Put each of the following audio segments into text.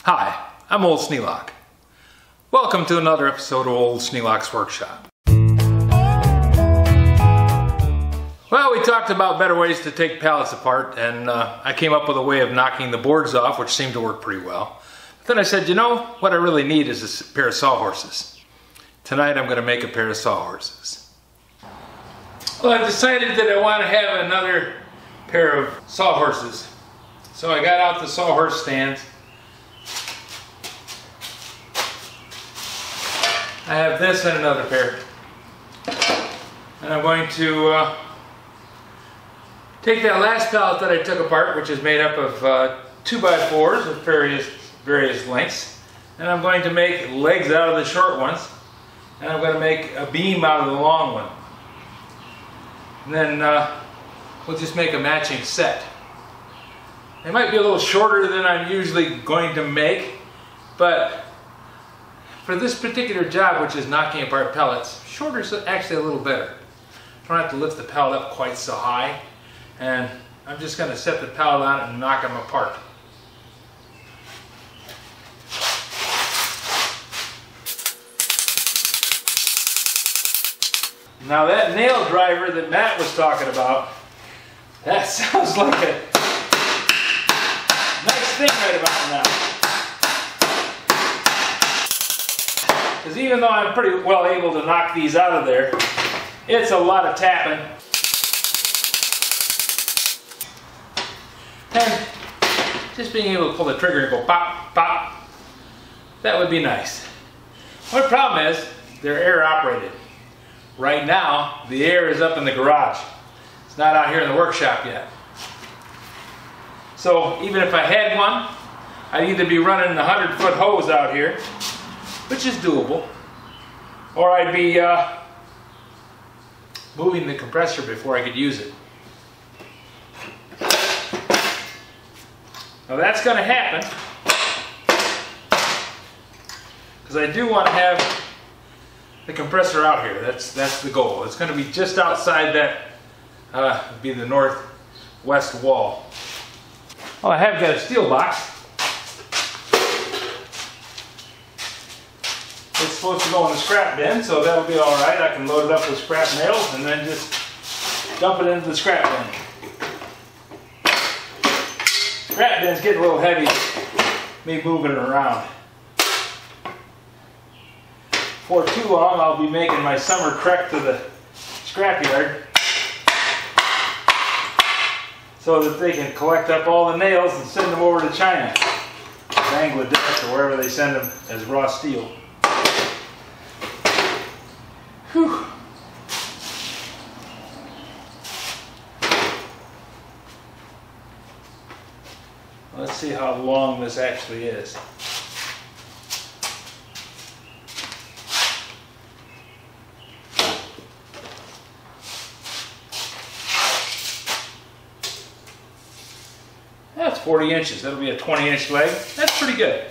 Hi, I'm Old Sneelock. Welcome to another episode of Old Sneelock's Workshop. Well, we talked about better ways to take pallets apart, and I came up with a way of knocking the boards off, which seemed to work pretty well. But then I said, you know, what I really need is a pair of sawhorses. Tonight I'm going to make a pair of sawhorses. Well, I've decided that I want to have another pair of sawhorses. So I got out the sawhorse stands. I have this and another pair. And I'm going to take that last pallet that I took apart, which is made up of 2x4s of various lengths, and I'm going to make legs out of the short ones, and I'm going to make a beam out of the long one. And then we'll just make a matching set. They might be a little shorter than I'm usually going to make, but for this particular job, which is knocking apart pellets, shorter is actually a little better. I don't have to lift the pallet up quite so high, and I'm just going to set the pallet on it and knock them apart. Now that nail driver that Matt was talking about, that sounds like a nice thing right about now. Because even though I'm pretty well able to knock these out of there, it's a lot of tapping. And just being able to pull the trigger and go pop, pop, that would be nice. One problem is they're air operated. Right now, the air is up in the garage. It's not out here in the workshop yet. So even if I had one, I'd either be running the 100-foot hose out here, which is doable, or I'd be moving the compressor before I could use it. Now that's going to happen because I do want to have the compressor out here. That's the goal. It's going to be just outside that be the northwest wall. Well, I have got a steel box. It's supposed to go in the scrap bin, so that'll be all right. I can load it up with scrap nails and then just dump it into the scrap bin. Scrap bin's getting a little heavy, me moving it around. Before too long, I'll be making my summer trek to the scrapyard so that they can collect up all the nails and send them over to China, Bangladesh, or wherever they send them as raw steel. Whew. Let's see how long this actually is. That's 40 inches. That'll be a 20-inch leg. That's pretty good.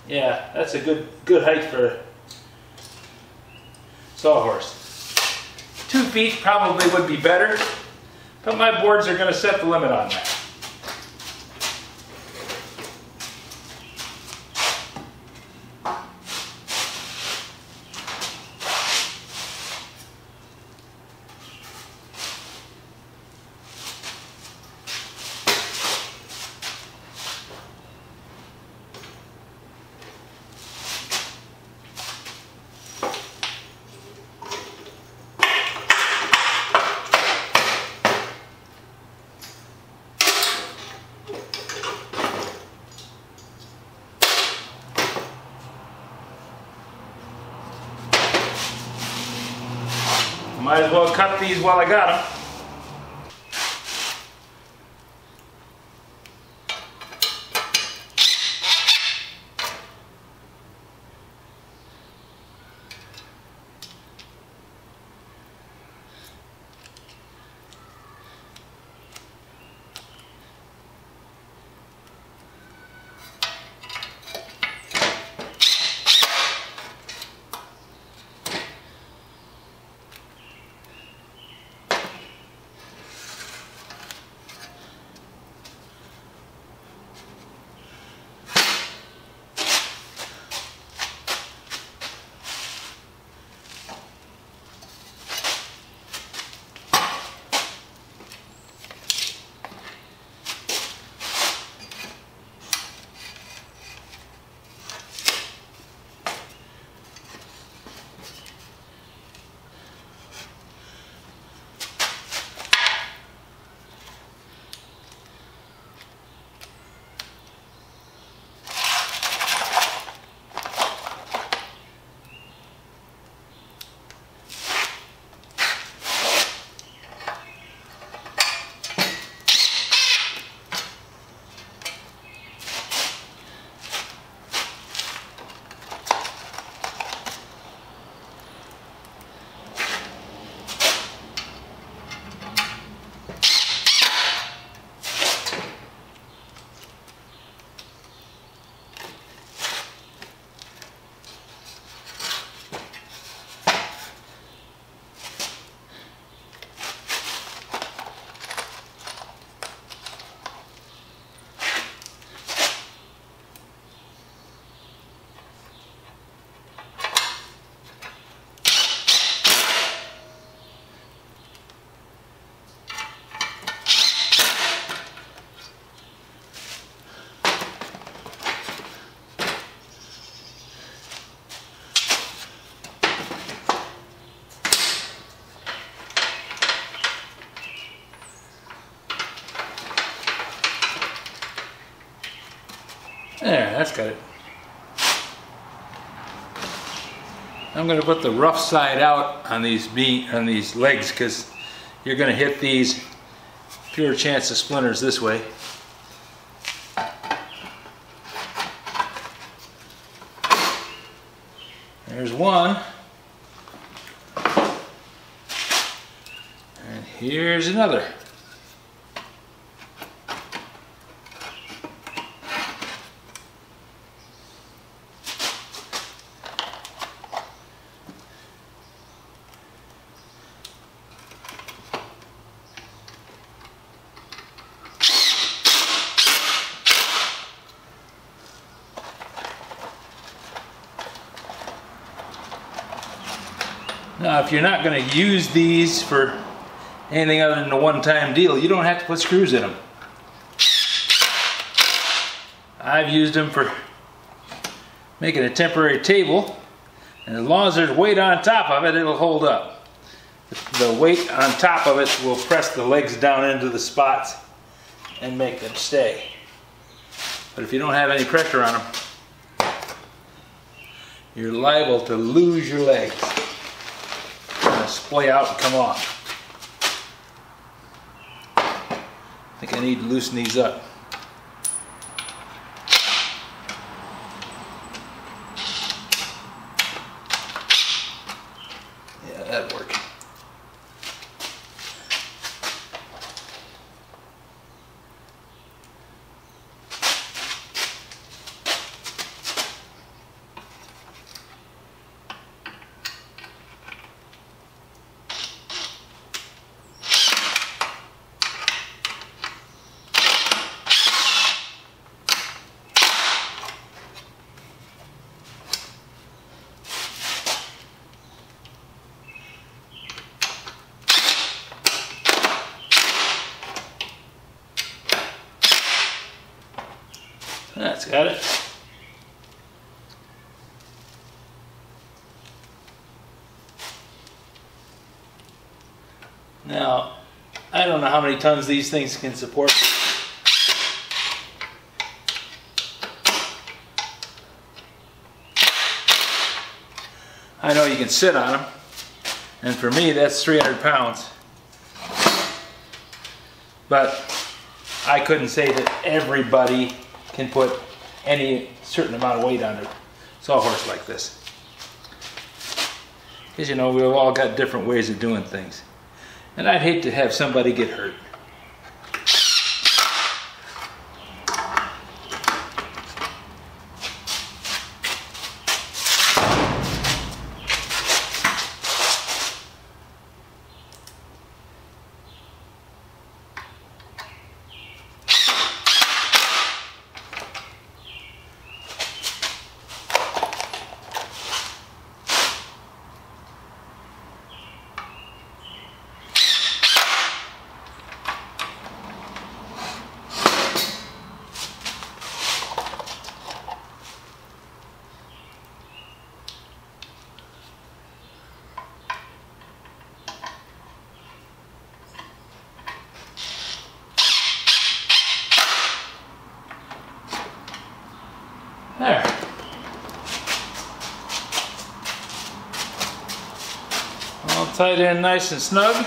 Yeah, that's a good height for a sawhorse. 2 feet probably would be better, but my boards are going to set the limit on that. Might as well cut these while I got them. There, that's got it. I'm going to put the rough side out on these legs because you're going to hit these fewer chance of splinters this way. There's one. And here's another. Now, if you're not going to use these for anything other than a one-time deal, you don't have to put screws in them. I've used them for making a temporary table, and as long as there's weight on top of it, it'll hold up. The weight on top of it will press the legs down into the spots and make them stay. But if you don't have any pressure on them, you're liable to lose your legs. Splay out and come off. I think I need to loosen these up. Yeah, that'd work. That's got it. Now, I don't know how many tons these things can support. I know you can sit on them, and for me that's 300 pounds. But I couldn't say that everybody can put any certain amount of weight on a sawhorse like this. Because you know, we've all got different ways of doing things. And I'd hate to have somebody get hurt. There. All tied in nice and snug.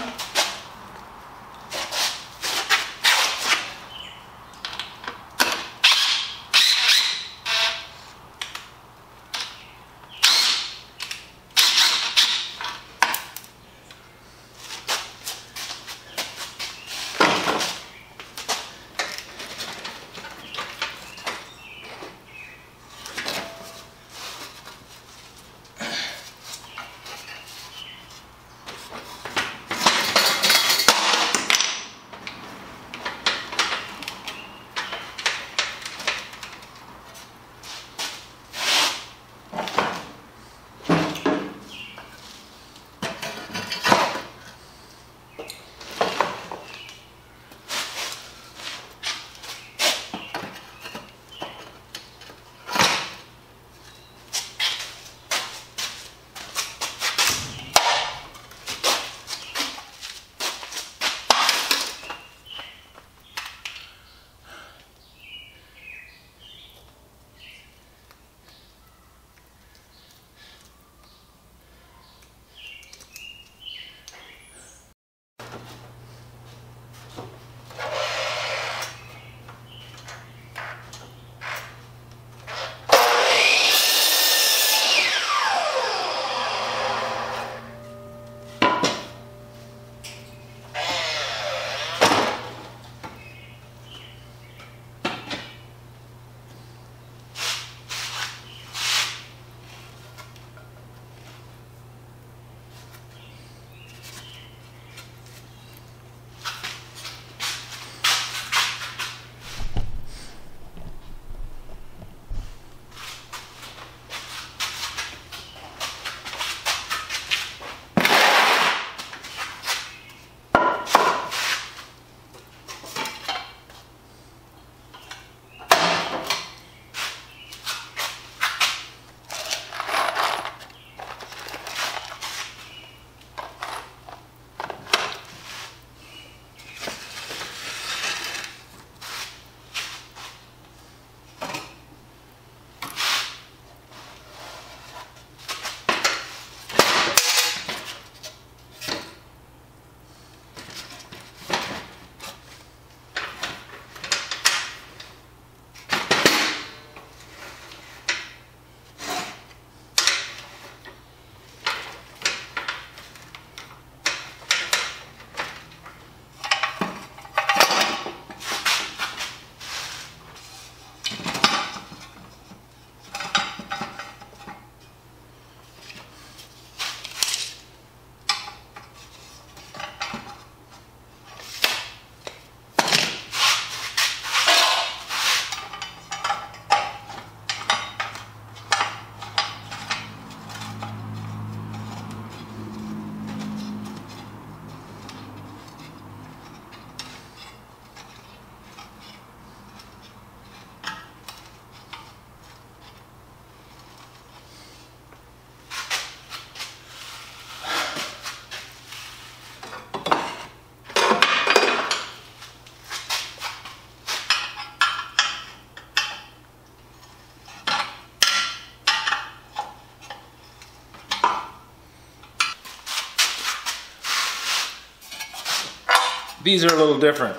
These are a little different.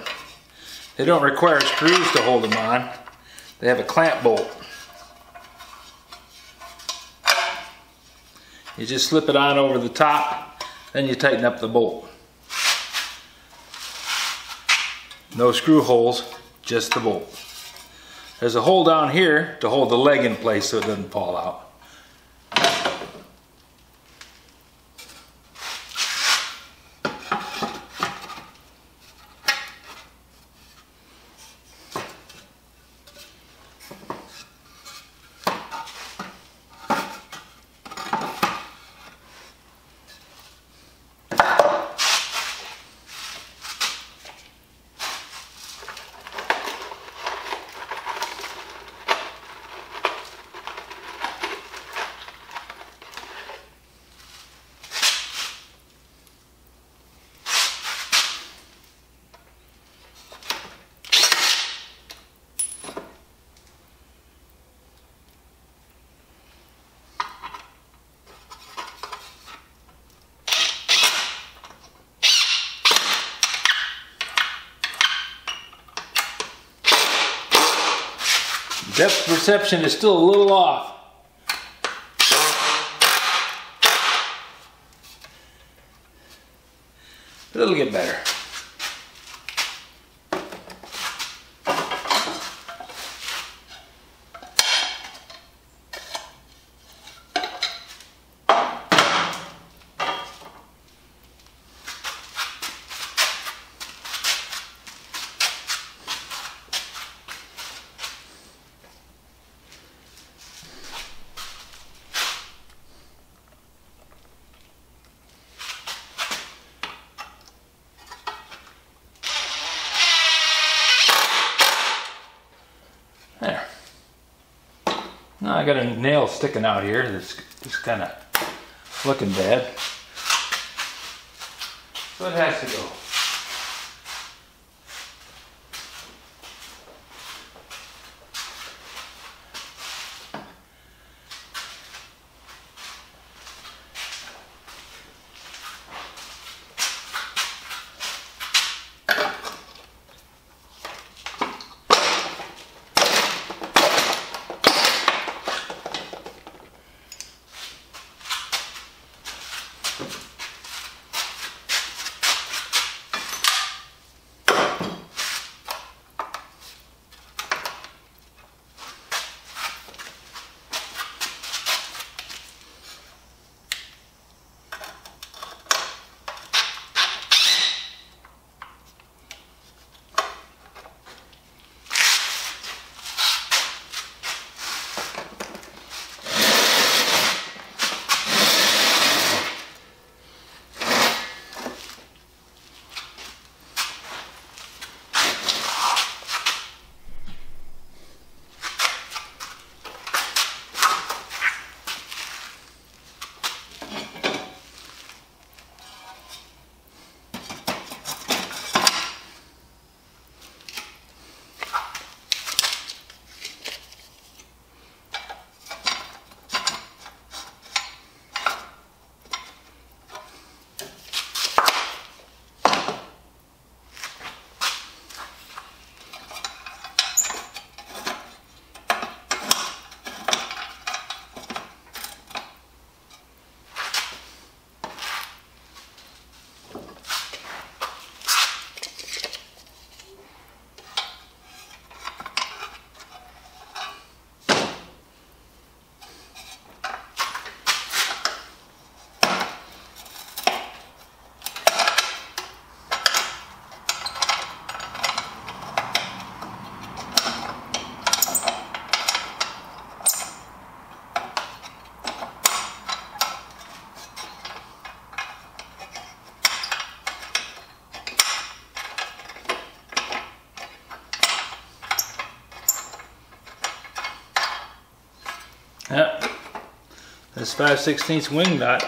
They don't require screws to hold them on. They have a clamp bolt. You just slip it on over the top, then you tighten up the bolt. No screw holes, just the bolt. There's a hole down here to hold the leg in place so it doesn't fall out. Depth perception is still a little off. But it'll get better. There. Now I got a nail sticking out here that's just kind of looking bad. So it has to go. Yep, this 5/16 wing nut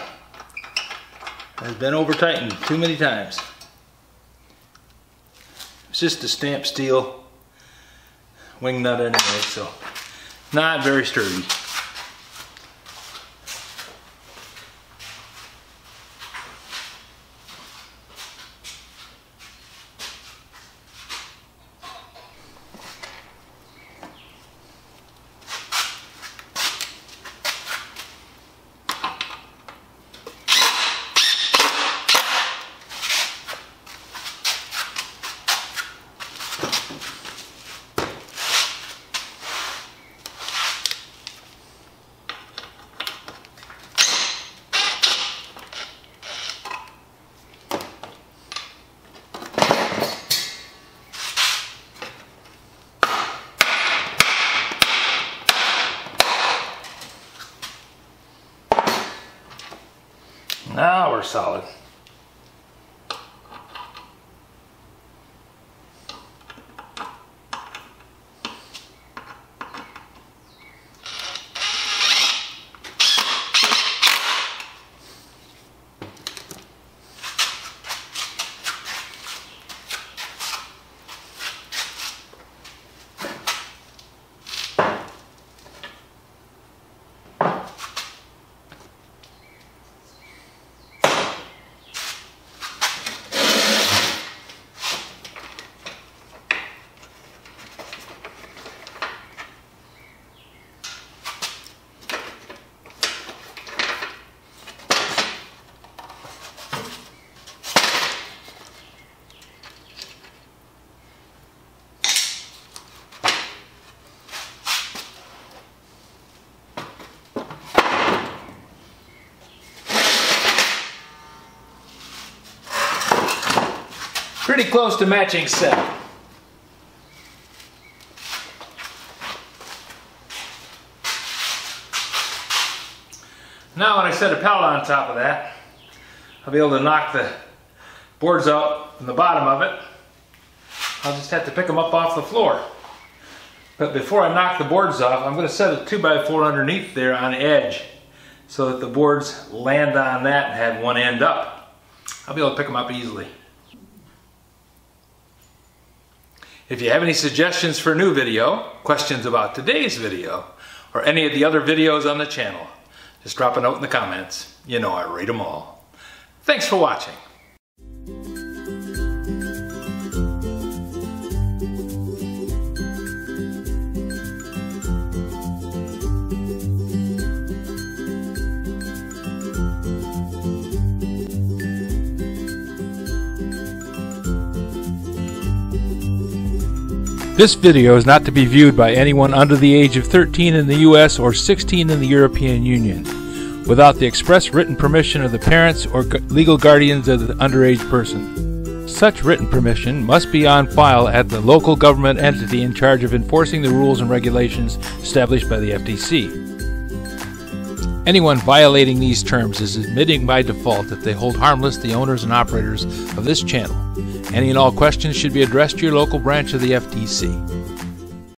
has been over tightened too many times. It's just a stamped steel wing nut anyway, so not very sturdy. solid. Pretty close to matching set. Now when I set a pallet on top of that, I'll be able to knock the boards out from the bottom of it. I'll just have to pick them up off the floor. But before I knock the boards off, I'm going to set a 2x4 underneath there on edge so that the boards land on that and have one end up. I'll be able to pick them up easily. If you have any suggestions for a new video, questions about today's video, or any of the other videos on the channel, just drop a note in the comments. You know I read them all. Thanks for watching. This video is not to be viewed by anyone under the age of 13 in the US or 16 in the European Union, without the express written permission of the parents or legal guardians of the underage person. Such written permission must be on file at the local government entity in charge of enforcing the rules and regulations established by the FTC. Anyone violating these terms is admitting by default that they hold harmless the owners and operators of this channel. Any and all questions should be addressed to your local branch of the FTC.